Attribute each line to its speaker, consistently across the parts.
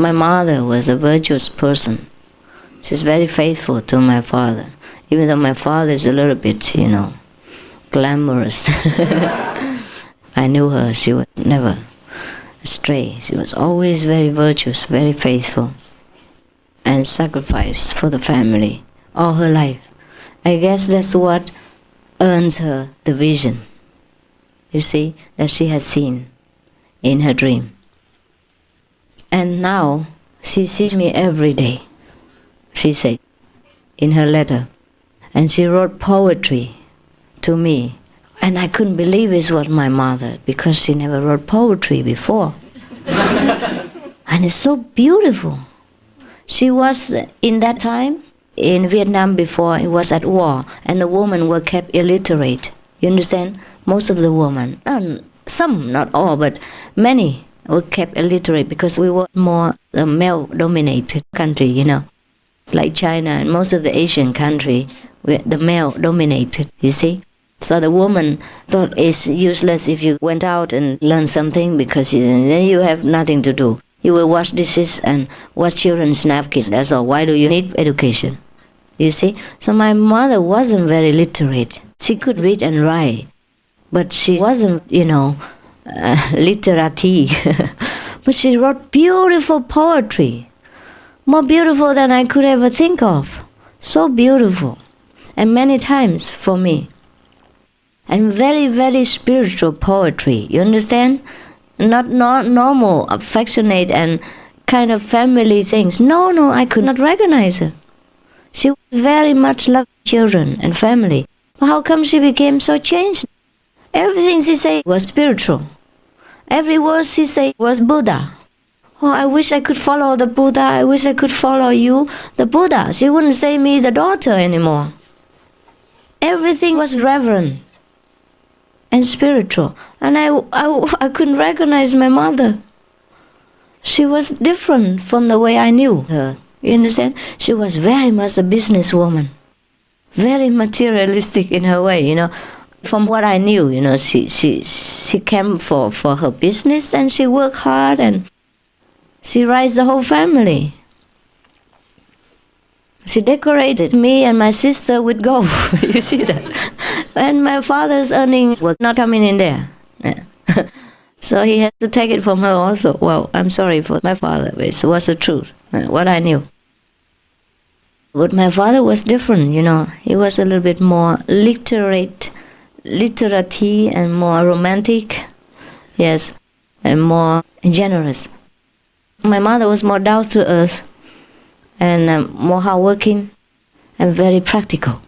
Speaker 1: My mother was a virtuous person. She's very faithful to my father, even though my father is a little bit, glamorous. I knew her, she was never astray. She was always very virtuous, very faithful, and sacrificed for the family all her life. I guess that's what earns her the vision, you see, that she has seen in her dream. And now she sees me every day, she said in her letter. And she wrote poetry to me. And I couldn't believe it was my mother, because she never wrote poetry before. And it's so beautiful. She was, in that time, in Vietnam before, it was at war, and the women were kept illiterate. You understand? Most of the women, some, not all, but many were kept illiterate because we were more a male-dominated country, like China and most of the Asian countries, the male-dominated, you see? So the woman thought it's useless if you went out and learned something, because then you have nothing to do. You will wash dishes and wash children's napkins, that's all. Why do you need education? You see? So my mother wasn't very literate. She could read and write, but she wasn't, literati. But she wrote beautiful poetry, more beautiful than I could ever think of. So beautiful, and many times for me. And very, very spiritual poetry, you understand? Not normal, affectionate and kind of family things. No, I could not recognize her. She very much loved children and family. But how come she became so changed? Everything she said was spiritual. Every word she said was Buddha. Oh, I wish I could follow the Buddha. I wish I could follow you, the Buddha. She wouldn't say me the daughter anymore. Everything was reverent and spiritual. And I couldn't recognize my mother. She was different from the way I knew her. You understand? She was very much a businesswoman. Very materialistic in her way, From what I knew, she came for her business, and she worked hard, and she raised the whole family. She decorated me and my sister with gold. You see that? And my father's earnings were not coming in there. So he had to take it from her also. Well, I'm sorry for my father, but it was the truth, what I knew. But my father was different, He was a little bit more literati and more romantic, yes, and more generous. My mother was more down to earth and more hardworking and very practical.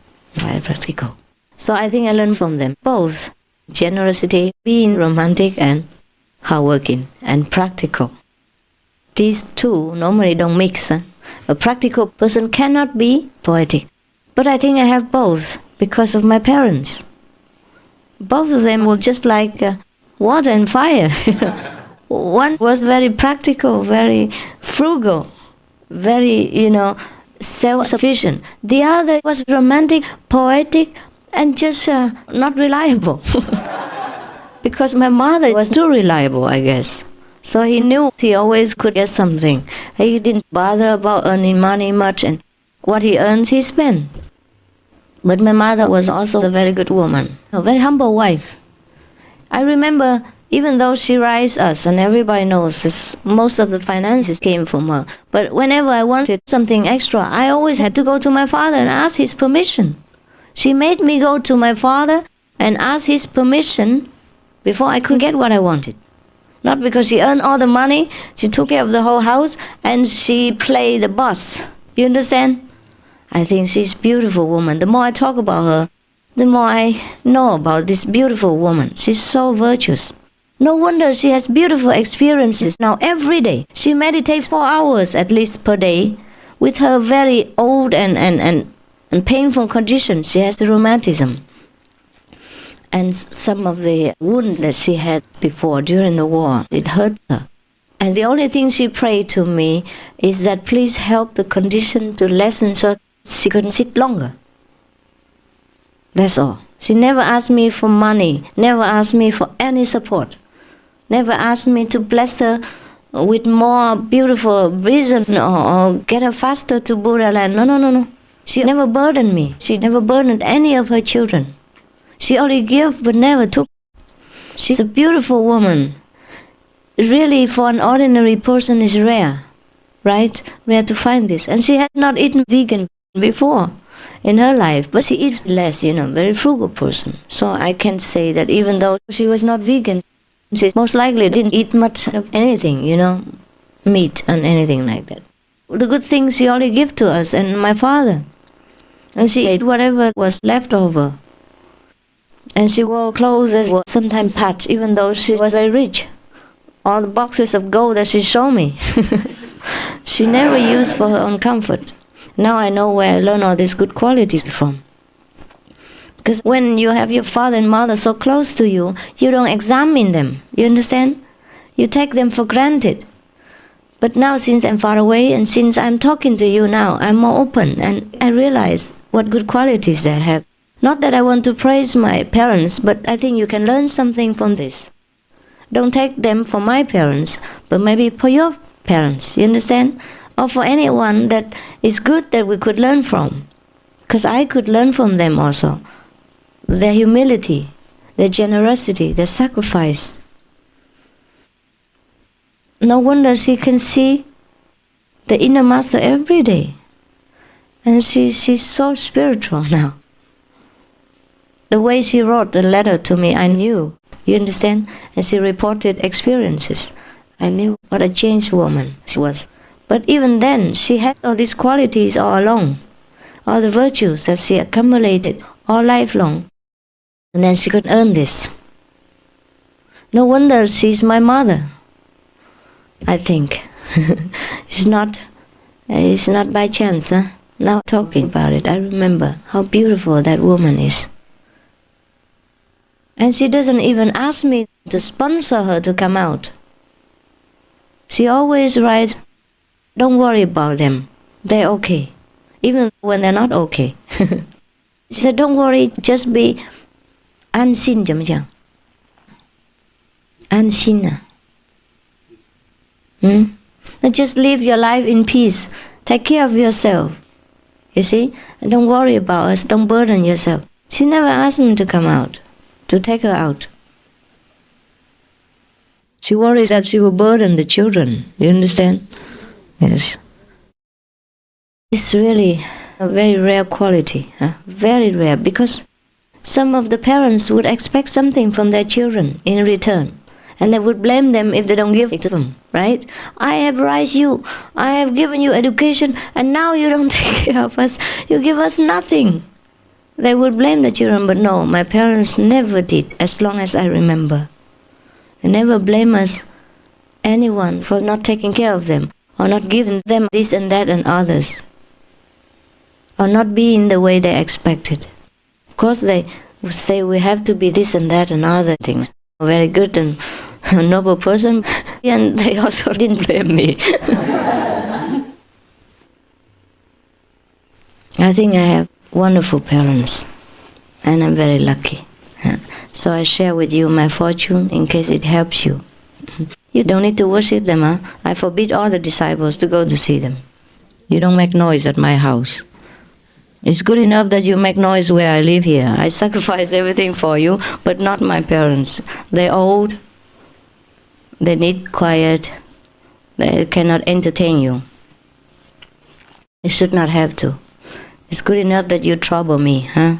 Speaker 1: So I think I learned from them both generosity, being romantic and hardworking and practical. These two normally don't mix. A practical person cannot be poetic. But I think I have both because of my parents. Both of them were just like water and fire. One was very practical, very frugal, very, self-sufficient. The other was romantic, poetic, and just not reliable. Because my mother was too reliable, I guess. So he knew he always could get something. He didn't bother about earning money much, and what he earns, he spent. But my mother was also a very good woman, a very humble wife. I remember, even though she raised us, and everybody knows this, most of the finances came from her, but whenever I wanted something extra, I always had to go to my father and ask his permission. She made me go to my father and ask his permission before I could get what I wanted. Not because she earned all the money, she took care of the whole house, and she played the boss. You understand? I think she's a beautiful woman. The more I talk about her, the more I know about this beautiful woman. She's so virtuous. No wonder she has beautiful experiences now every day. She meditates 4 hours at least per day with her very old and painful condition. She has the rheumatism and some of the wounds that she had before during the war. It hurt her. And the only thing she prayed to me is that please help the condition to lessen so she couldn't sit longer. That's all. She never asked me for money, never asked me for any support, never asked me to bless her with more beautiful visions or get her faster to Buddha land. No. She never burdened me. She never burdened any of her children. She only gave but never took. She's a beautiful woman. Really, for an ordinary person, is rare, right? Rare to find this. And she had not eaten vegan before in her life, but she eats less, very frugal person. So I can say that even though she was not vegan, she most likely didn't eat much of anything, meat and anything like that. The good things she only gave to us and my father. And she ate whatever was left over. And she wore clothes that were sometimes patched, even though she was very rich. All the boxes of gold that she showed me, she never used for her own comfort. Now I know where I learned all these good qualities from. Because when you have your father and mother so close to you, you don't examine them. You understand? You take them for granted. But now, since I'm far away and since I'm talking to you now, I'm more open and I realize what good qualities they have. Not that I want to praise my parents, but I think you can learn something from this. Don't take them for my parents, but maybe for your parents, you understand? Or for anyone that is good that we could learn from. Because I could learn from them also. Their humility, their generosity, their sacrifice. No wonder she can see the inner master every day. And she's so spiritual now. The way she wrote the letter to me, I knew. You understand? And she reported experiences. I knew what a changed woman she was. But even then, she had all these qualities all along. All the virtues that she accumulated all lifelong. And then she could earn this. No wonder she's my mother. I think. It's not by chance, huh? Now talking about it, I remember how beautiful that woman is. And she doesn't even ask me to sponsor her to come out. She always writes, don't worry about them. They're okay. Even when they're not okay. She said, don't worry, just be an xin chấm chẳng. An xin à? Just live your life in peace. Take care of yourself. You see? And don't worry about us. Don't burden yourself. She never asked me to come out, to take her out. She worries that she will burden the children. You understand? Yes. It's really a very rare quality. Very rare. Because some of the parents would expect something from their children in return. And they would blame them if they don't give it to them, right? I have raised you, I have given you education, and now you don't take care of us. You give us nothing. They would blame the children, but no, my parents never did, as long as I remember. They never blame us, anyone, for not taking care of them, or not giving them this and that and others, or not being the way they expected. Of course, they would say we have to be this and that and other things. Very good and a noble person, and they also didn't blame me. I think I have wonderful parents, and I'm very lucky. So I share with you my fortune in case it helps you. You don't need to worship them, huh? I forbid all the disciples to go to see them. You don't make noise at my house. It's good enough that you make noise where I live here. I sacrifice everything for you, but not my parents. They're old. They need quiet. They cannot entertain you. You should not have to. It's good enough that you trouble me, huh?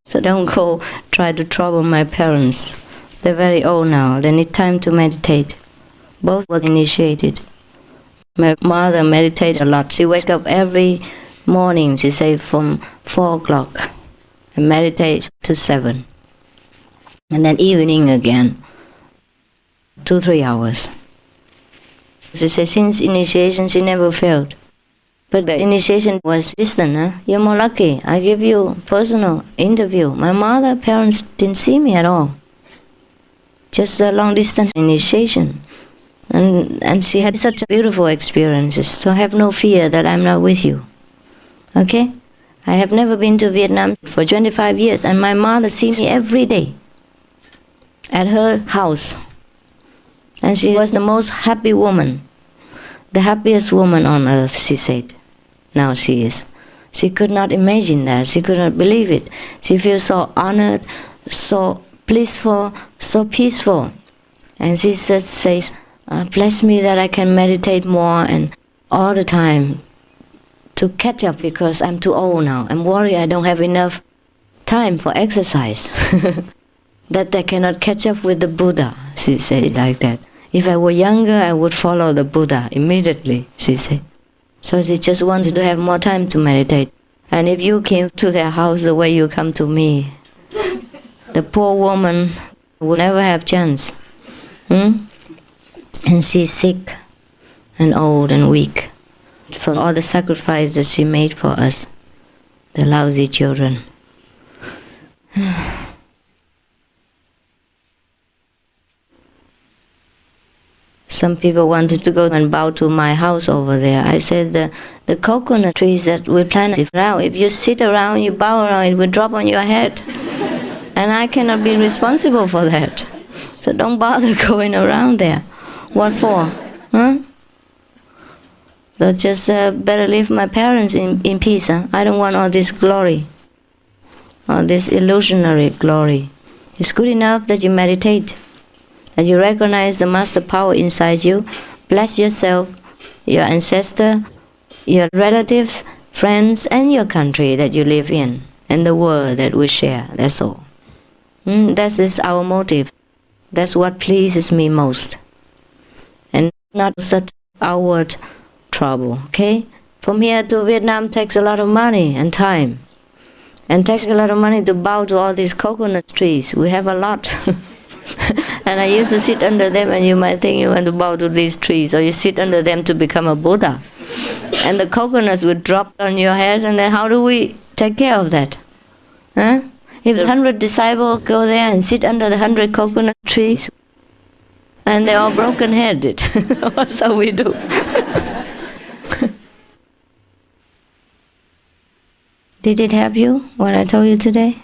Speaker 1: So don't go try to trouble my parents. They're very old now. They need time to meditate. Both were initiated. My mother meditates a lot. She wakes up every morning, she says, from 4 o'clock and meditates to 7. And then evening again, 2-3 hours. She says since initiation she never failed. But the initiation was distant, huh? You're more lucky. I give you personal interview. My mother, parents didn't see me at all. Just a long distance initiation. And she had such beautiful experiences. So have no fear that I'm not with you. Okay? I have never been to Vietnam for 25 years, and my mother sees me every day at her house. And she was the most happy woman the happiest woman on earth, she said. Now she is. She could not imagine that. She could not believe it. She feels so honored, so blissful, so peaceful. And she just says, bless me that I can meditate more and all the time to catch up, because I'm too old now. I'm worried I don't have enough time for exercise. That I cannot catch up with the Buddha, she said it like that. If I were younger, I would follow the Buddha immediately, she said. So she just wanted to have more time to meditate. And if you came to their house the way you come to me, the poor woman would never have chance. And she's sick and old and weak for all the sacrifices she made for us, the lousy children. Some people wanted to go and bow to my house over there. I said the coconut trees that we planted around, if you sit around, you bow around, it will drop on your head. And I cannot be responsible for that. So don't bother going around there. What for? Huh? So just better leave my parents in peace. Huh? I don't want all this glory, all this illusionary glory. It's good enough that you meditate, that you recognize the master power inside you. Bless yourself, your ancestor, your relatives, friends, and your country that you live in, and the world that we share. That's all. That is our motive. That's what pleases me most. And not such outward trouble, okay? From here to Vietnam takes a lot of money and time. And takes a lot of money to bow to all these coconut trees. We have a lot. And I used to sit under them, and you might think you want to bow to these trees, or you sit under them to become a Buddha. And the coconuts would drop on your head, and then how do we take care of that? Huh? If 100 disciples go there and sit under the 100 coconut trees, and they're all broken-headed, what's how we do? Did it help you, what I told you today?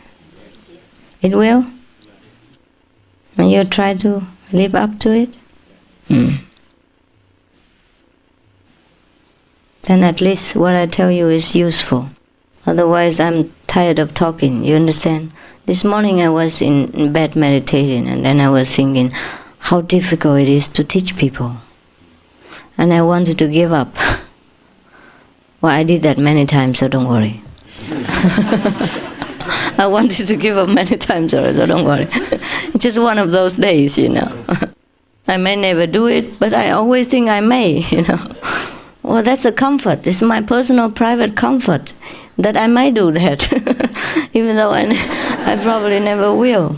Speaker 1: It will? And you try to live up to it? Then at least what I tell you is useful. Otherwise I'm tired of talking, you understand? This morning I was in bed meditating, and then I was thinking how difficult it is to teach people. And I wanted to give up. Well, I did that many times, so don't worry. I wanted to give up many times, so don't worry. It's just one of those days, you know. I may never do it, but I always think I may, you know. Well, that's a comfort. This is my personal, private comfort, that I might do that, even though I probably never will.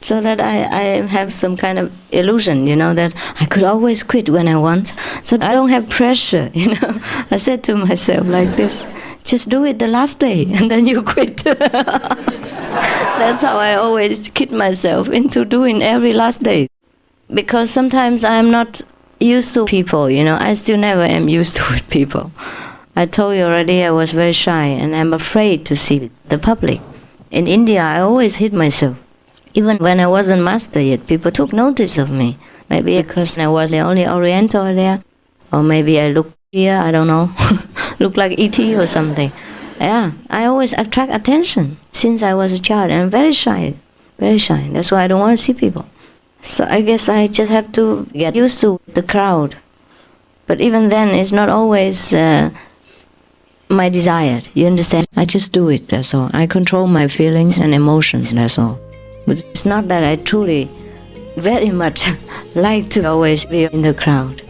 Speaker 1: So that I have some kind of illusion, you know, that I could always quit when I want, so I don't have pressure, you know. I said to myself like this, just do it the last day, and then you quit. That's how I always kid myself into doing every last day. Because sometimes I'm not used to people, you know. I still never am used to with people. I told you already I was very shy, and I'm afraid to see the public. In India, I always hid myself. Even when I wasn't master yet, people took notice of me. Maybe because I was the only Oriental there, or maybe I look here, I don't know, look like E.T. or something. Yeah, I always attract attention since I was a child, and I'm very shy, very shy. That's why I don't want to see people. So I guess I just have to get used to the crowd. But even then, it's not always my desire, you understand? I just do it, that's all. I control my feelings and emotions, that's all. But it's not that I truly very much like to always be in the crowd.